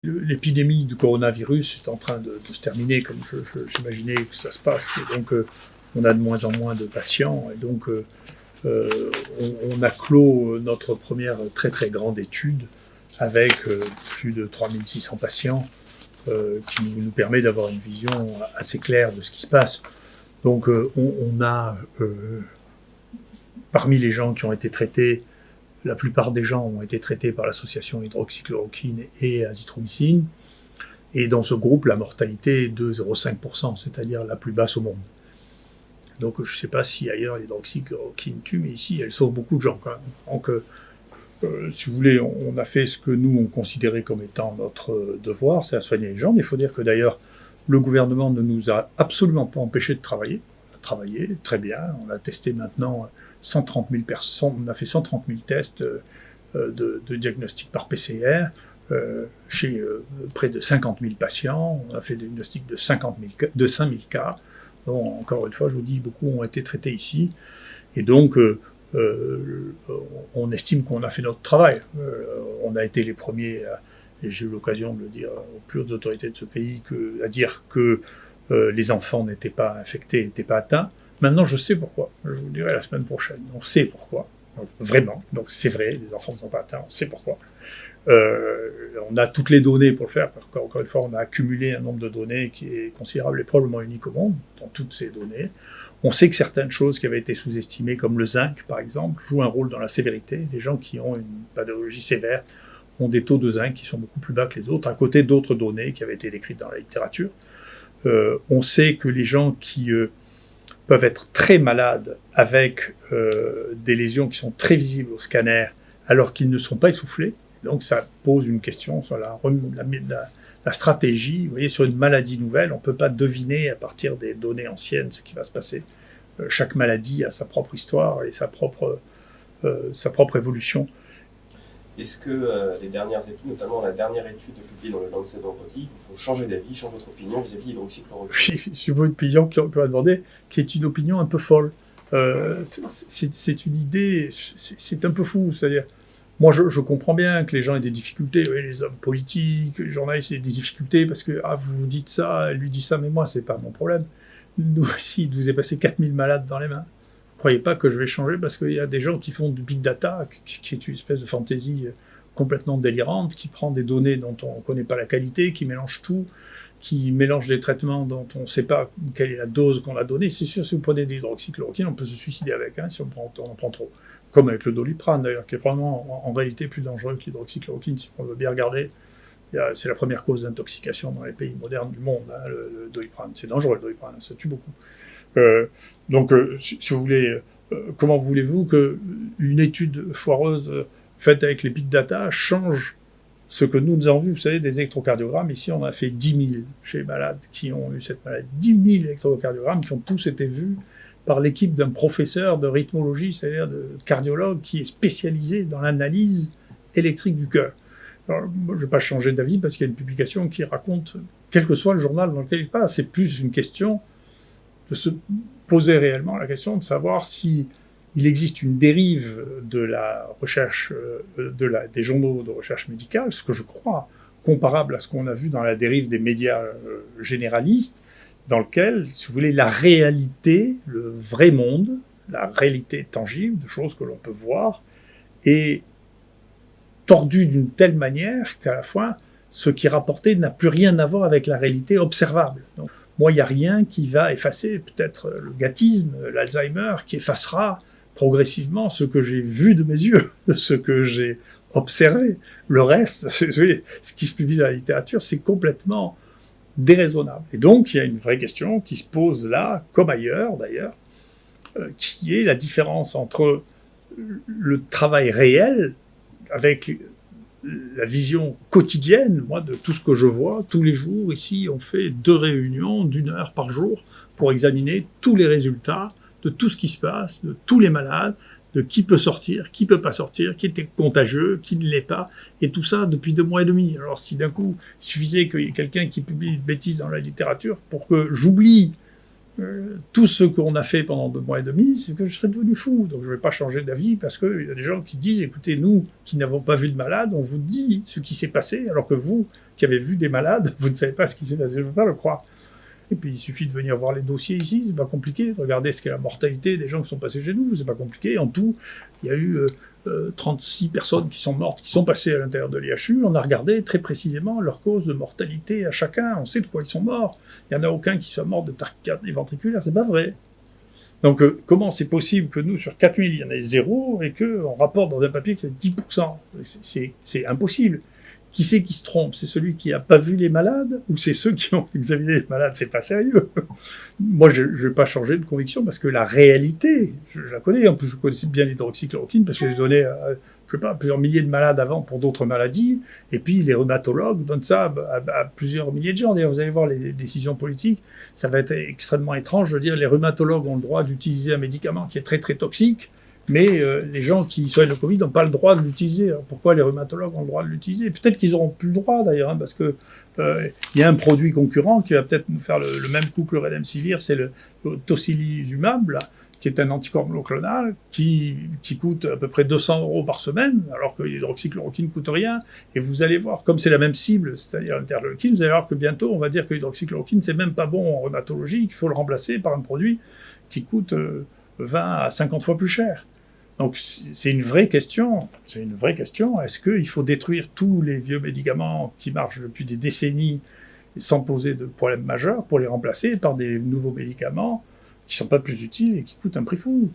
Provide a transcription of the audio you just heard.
L'épidémie du coronavirus est en train de se terminer, comme j'imaginais que ça se passe. Et donc, on a de moins en moins de patients. Et donc, on a clos notre première très très grande étude avec plus de 3600 patients qui nous permet d'avoir une vision assez claire de ce qui se passe. Donc, on a, parmi les gens qui ont été traités, la plupart des gens ont été traités par l'association hydroxychloroquine et azithromycine. Et dans ce groupe, la mortalité est de 0,5%, c'est-à-dire la plus basse au monde. Donc je ne sais pas si ailleurs l'hydroxychloroquine tue, mais ici, elle sauve beaucoup de gens quand même. Donc, si vous voulez, on a fait ce que nous, on considérait comme étant notre devoir, c'est à soigner les gens. Il faut dire que d'ailleurs, le gouvernement ne nous a absolument pas empêchés de travailler. On a travaillé très bien, on a testé maintenant 130 000 personnes, on a fait 130 000 tests de diagnostic par PCR chez près de 50 000 patients. On a fait des diagnostics de 5 000 cas. Donc, encore une fois, je vous dis, beaucoup ont été traités ici. Et donc, on estime qu'on a fait notre travail. On a été les premiers, et j'ai eu l'occasion de le dire aux plus hautes autorités de ce pays, à dire que les enfants n'étaient pas infectés, n'étaient pas atteints. Maintenant, je sais pourquoi. Je vous le dirai la semaine prochaine. On sait pourquoi. Vraiment. Donc, c'est vrai, les enfants ne sont pas atteints. On sait pourquoi. On a toutes les données pour le faire. Encore une fois, on a accumulé un nombre de données qui est considérable et probablement unique au monde, dans toutes ces données. On sait que certaines choses qui avaient été sous-estimées, comme le zinc, par exemple, jouent un rôle dans la sévérité. Les gens qui ont une pathologie sévère ont des taux de zinc qui sont beaucoup plus bas que les autres, à côté d'autres données qui avaient été décrites dans la littérature. On sait que les gens qui peuvent être très malades avec des lésions qui sont très visibles au scanner alors qu'ils ne sont pas essoufflés. Donc ça pose une question sur la stratégie. Vous voyez, sur une maladie nouvelle, on ne peut pas deviner à partir des données anciennes ce qui va se passer. Chaque maladie a sa propre histoire et sa propre évolution. Est-ce que les dernières études, notamment la dernière étude publiée dans le Lancet vendredi, vous font changer d'avis, changer votre opinion vis-à-vis de l'hydroxychloroquine? Oui, c'est une opinion qui m'a demandé, qui est une opinion un peu folle. C'est une idée, c'est un peu fou. C'est-à-dire, moi, je comprends bien que les gens aient des difficultés, oui, les hommes politiques, les journalistes aient des difficultés parce que vous dites ça, elle lui dit ça, mais moi, c'est pas mon problème. Nous, ici, il nous est passé 4000 malades dans les mains. Ne croyez pas que je vais changer parce qu'il y a des gens qui font du big data, qui est une espèce de fantaisie complètement délirante, qui prend des données dont on ne connaît pas la qualité, qui mélange tout, qui mélange des traitements dont on ne sait pas quelle est la dose qu'on a donnée. C'est sûr, si vous prenez de l'hydroxychloroquine, on peut se suicider avec, si on en prend trop. Comme avec le Doliprane d'ailleurs, qui est probablement en réalité plus dangereux que l'hydroxychloroquine, si on veut bien regarder. C'est la première cause d'intoxication dans les pays modernes du monde, le Doliprane. C'est dangereux le Doliprane, ça tue beaucoup. Donc, si vous voulez, comment voulez-vous qu'une étude foireuse faite avec les big data change ce que nous avons vu? Vous savez, des électrocardiogrammes, ici on a fait 10 000 chez les malades qui ont eu cette maladie. 10 000 électrocardiogrammes qui ont tous été vus par l'équipe d'un professeur de rythmologie, c'est-à-dire de cardiologue qui est spécialisé dans l'analyse électrique du cœur. Alors, moi, je ne vais pas changer d'avis parce qu'il y a une publication qui raconte, quel que soit le journal dans lequel il passe, c'est plus une question de se poser réellement la question de savoir si il existe une dérive de la recherche, des journaux de recherche médicale, ce que je crois, comparable à ce qu'on a vu dans la dérive des médias généralistes, dans lequel, si vous voulez, la réalité, le vrai monde, la réalité tangible, de choses que l'on peut voir, est tordue d'une telle manière qu'à la fois, ce qui est rapporté n'a plus rien à voir avec la réalité observable. Donc, moi, il n'y a rien qui va effacer, peut-être le gâtisme, l'Alzheimer, qui effacera progressivement ce que j'ai vu de mes yeux, ce que j'ai observé. Le reste, ce qui se publie dans la littérature, c'est complètement déraisonnable. Et donc, il y a une vraie question qui se pose là, comme ailleurs d'ailleurs, qui est la différence entre le travail réel, avec la vision quotidienne, moi, de tout ce que je vois. Tous les jours, ici, on fait 2 réunions d'1 heure par jour pour examiner tous les résultats de tout ce qui se passe, de tous les malades, de qui peut sortir, qui peut pas sortir, qui était contagieux, qui ne l'est pas, et tout ça depuis 2 mois et demi. Alors si d'un coup, il suffisait qu'il y ait quelqu'un qui publie une bêtise dans la littérature pour que j'oublie tout ce qu'on a fait pendant 2 mois et demi, c'est que je serais devenu fou. Donc je ne vais pas changer d'avis parce qu'il y a des gens qui disent, écoutez, nous qui n'avons pas vu de malades, on vous dit ce qui s'est passé, alors que vous qui avez vu des malades, vous ne savez pas ce qui s'est passé. Je ne veux pas le croire. Et puis il suffit de venir voir les dossiers ici, c'est pas compliqué, de regarder ce qu'est la mortalité des gens qui sont passés chez nous, c'est pas compliqué. En tout, il y a eu 36 personnes qui sont mortes, qui sont passées à l'intérieur de l'IHU. On a regardé très précisément leur cause de mortalité à chacun, on sait de quoi ils sont morts. Il n'y en a aucun qui soit mort de tachycardie ventriculaire, c'est pas vrai. Donc comment c'est possible que nous, sur 4000, il y en ait 0 et qu'on rapporte dans un papier qu'il y a 10%? C'est impossible. Qui c'est qui se trompe? C'est celui qui n'a pas vu les malades ou c'est ceux qui ont examiné les malades? C'est pas sérieux. Moi, je ne vais pas changer de conviction parce que la réalité, je la connais. En plus, je connaissais bien l'hydroxychloroquine parce que je donnais, je sais pas, plusieurs milliers de malades avant pour d'autres maladies. Et puis, les rhumatologues donnent ça à plusieurs milliers de gens. D'ailleurs, vous allez voir les décisions politiques. Ça va être extrêmement étrange. Je veux dire, les rhumatologues ont le droit d'utiliser un médicament qui est très, très toxique. Mais les gens qui soignent le Covid n'ont pas le droit de l'utiliser. Alors pourquoi les rhumatologues ont le droit de l'utiliser? Peut-être qu'ils n'auront plus le droit d'ailleurs, parce que y a un produit concurrent qui va peut-être nous faire le même coup que le Redemsivir, c'est le tocilizumab, là, qui est un anticorps monoclonal qui coûte à peu près 200 € par semaine, alors que l'hydroxychloroquine ne coûte rien. Et vous allez voir, comme c'est la même cible, c'est-à-dire l'interleukine, vous allez voir que bientôt on va dire que l'hydroxychloroquine c'est même pas bon en rhumatologie, qu'il faut le remplacer par un produit qui coûte 20 à 50 fois plus cher. Donc c'est une vraie question. C'est une vraie question. Est-ce qu'il faut détruire tous les vieux médicaments qui marchent depuis des décennies sans poser de problème majeur pour les remplacer par des nouveaux médicaments qui ne sont pas plus utiles et qui coûtent un prix fou?